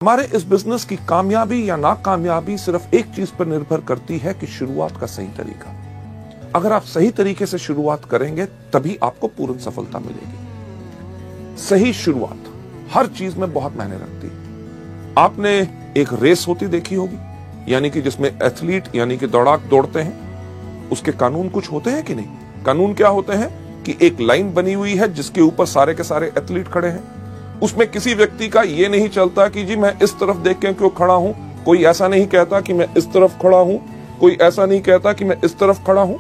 हमारे इस बिजनेस की कामयाबी या नाकामयाबी सिर्फ एक चीज पर निर्भर करती है कि शुरुआत का सही तरीका। अगर आप सही तरीके से शुरुआत करेंगे तभी आपको पूर्ण सफलता मिलेगी। सही शुरुआत हर चीज में बहुत मायने रखती है। आपने एक रेस होती देखी होगी, यानी कि जिसमें एथलीट यानी कि दौड़ाक दौड़ते हैं, उसके कानून कुछ होते हैं कि नहीं? कानून क्या होते हैं कि एक लाइन बनी हुई है जिसके ऊपर सारे के सारे एथलीट खड़े हैं। उसमें किसी व्यक्ति का ये नहीं चलता कि जी मैं इस तरफ देख के क्यों खड़ा हूं, कोई ऐसा नहीं कहता कि मैं इस तरफ खड़ा हूं, कोई ऐसा नहीं कहता कि मैं इस तरफ खड़ा हूं।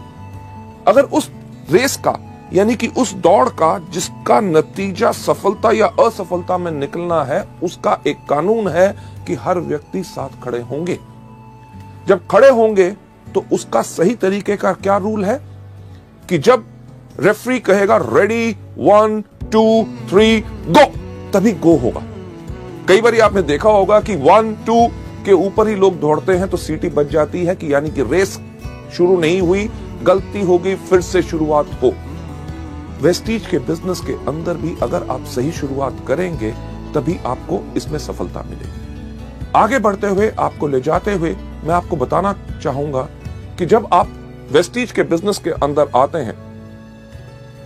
अगर उस रेस का यानी कि उस दौड़ का जिसका नतीजा सफलता या असफलता में निकलना है, उसका एक कानून है कि हर व्यक्ति साथ खड़े होंगे। जब खड़े होंगे तो उसका सही तरीके का क्या रूल है कि जब रेफरी कहेगा रेडी 1 2 3 गो, तभी गो होगा। कई बार आपने देखा होगा कि 1 2 के ऊपर ही लोग दौड़ते हैं तो सीटी बच जाती है कि यानी कि रेस शुरू नहीं हुई, गलती होगी, फिर से शुरुआत हो। वेस्टीज के बिजनेस के अंदर भी अगर आप सही शुरुआत करेंगे तभी आपको इसमें सफलता मिलेगी। आगे बढ़ते हुए, आपको ले जाते हुए मैं आपको बताना चाहूंगा कि जब आप वेस्टीज के बिजनेस के अंदर आते हैं,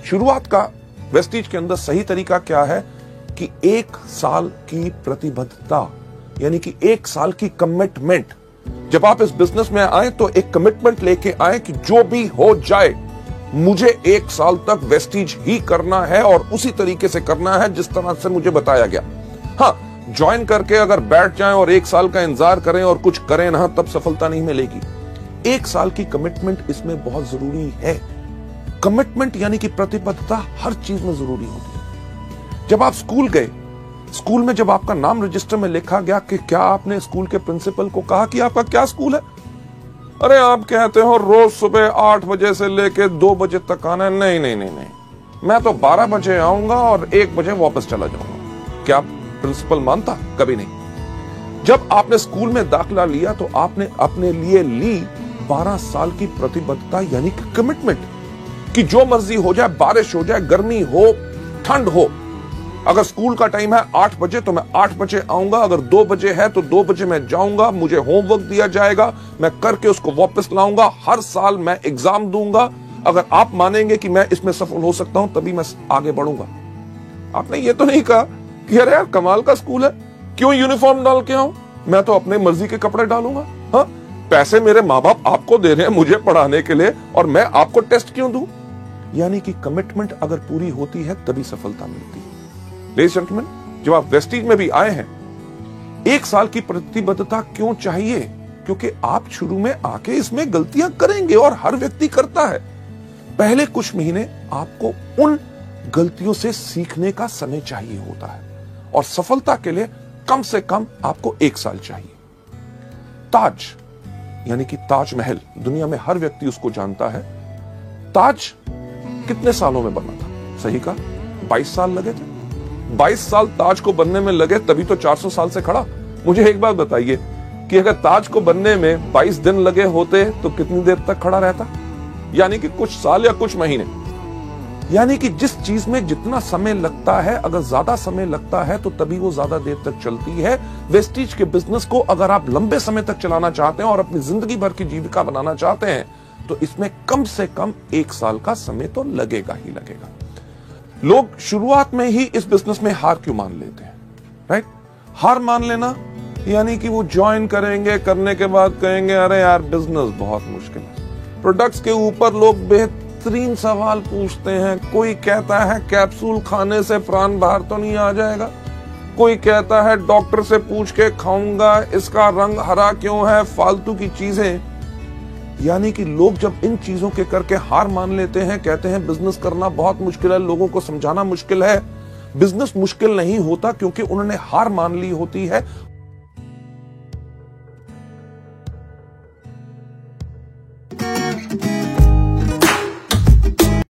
शुरुआत का वेस्टीज के अंदर सही तरीका क्या है कि 1 साल की प्रतिबद्धता यानी कि 1 साल की कमिटमेंट। जब आप इस बिजनेस में आए तो एक कमिटमेंट लेके आए कि जो भी हो जाए मुझे 1 साल तक वेस्टीज ही करना है और उसी तरीके से करना है जिस तरह से मुझे बताया गया। हाँ, ज्वाइन करके अगर बैठ जाएं और 1 साल का इंतजार करें और कुछ करें ना, तब सफलता नहीं मिलेगी। 1 साल की कमिटमेंट इसमें बहुत जरूरी है। कमिटमेंट यानी कि प्रतिबद्धता हर चीज में जरूरी होती है। जब आप स्कूल गए, स्कूल में जब आपका नाम रजिस्टर में लिखा गया कि क्या आपने स्कूल के प्रिंसिपल को कहा कि आपका क्या स्कूल है? अरे आप कहते हो रोज सुबह 8 बजे से लेके 2 बजे तक आना है। नहीं नहीं नहीं नहीं, मैं तो 12 बजे आऊंगा और 1 बजे वापस चला जाऊंगा। क्या प्रिंसिपल मानता? कभी नहीं। जब आपने स्कूल में दाखिला लिया तो आपने अपने लिए ली 12 साल की प्रतिबद्धता यानी कि कमिटमेंट कि जो मर्जी हो जाए, बारिश हो जाए, गर्मी हो, ठंड हो, अगर स्कूल का टाइम है 8 बजे तो मैं 8 बजे आऊंगा, अगर 2 बजे है तो 2 बजे मैं जाऊंगा, मुझे होमवर्क दिया जाएगा, मैं करके उसको वापस लाऊंगा, हर साल मैं एग्जाम दूंगा। अगर आप मानेंगे कि मैं इसमें सफल हो सकता हूं तभी मैं आगे बढ़ूंगा। आपने ये तो नहीं कहा कि अरे यार कमाल का स्कूल है, क्यों यूनिफॉर्म डाल के आऊं, मैं तो अपने मर्जी के कपड़े डालूंगा। हाँ, पैसे मेरे माँ बाप आपको दे रहे हैं मुझे पढ़ाने के लिए और मैं आपको टेस्ट क्यों दूं? यानी कि कमिटमेंट अगर पूरी होती है तभी सफलता मिलती है। लेडीज एंड जेंटलमैन, जब आप वेस्टीज में भी आए हैं, 1 साल की प्रतिबद्धता क्यों चाहिए? क्योंकि आप शुरू में आके इसमें गलतियां करेंगे और हर व्यक्ति करता है। पहले कुछ महीने आपको उन गलतियों से सीखने का समय चाहिए होता है और सफलता के लिए कम से कम आपको 1 साल चाहिए। ताज यानी कि ताजमहल, दुनिया में हर व्यक्ति उसको जानता है। ताज कितने सालों में बना था? सही कहा, 22 साल लगे थे। 22 साल ताज को बनने में लगे, तभी तो 400 साल से खड़ा। मुझे एक बात बताइए कि अगर ताज को बनने में 22 दिन लगे होते तो कितनी देर तक खड़ा रहता? यानी कि कुछ साल या कुछ महीने। यानी कि जिस चीज में जितना समय लगता है, अगर ज्यादा समय लगता है तो तभी वो ज्यादा देर तक चलती है। वेस्टीज के बिजनेस को अगर आप लंबे समय तक चलाना चाहते हैं और अपनी जिंदगी भर की जीविका बनाना चाहते हैं तो इसमें कम से कम 1 साल का समय तो लगेगा ही लगेगा। लोग शुरुआत में ही इस बिजनेस में हार क्यों मान लेते हैं? राइट, हार मान लेना यानी कि वो ज्वाइन करेंगे, करने के बाद कहेंगे अरे यार बिजनेस बहुत मुश्किल है। प्रोडक्ट्स के ऊपर लोग बेहतरीन सवाल पूछते हैं। कोई कहता है कैप्सूल खाने से प्राण बाहर तो नहीं आ जाएगा, कोई कहता है डॉक्टर से पूछ के खाऊंगा, इसका रंग हरा क्यों है, फालतू की चीजें। यानी कि लोग जब इन चीजों के करके हार मान लेते हैं, कहते हैं बिजनेस करना बहुत मुश्किल है, लोगों को समझाना मुश्किल है। बिजनेस मुश्किल नहीं होता क्योंकि उन्होंने हार मान ली होती है।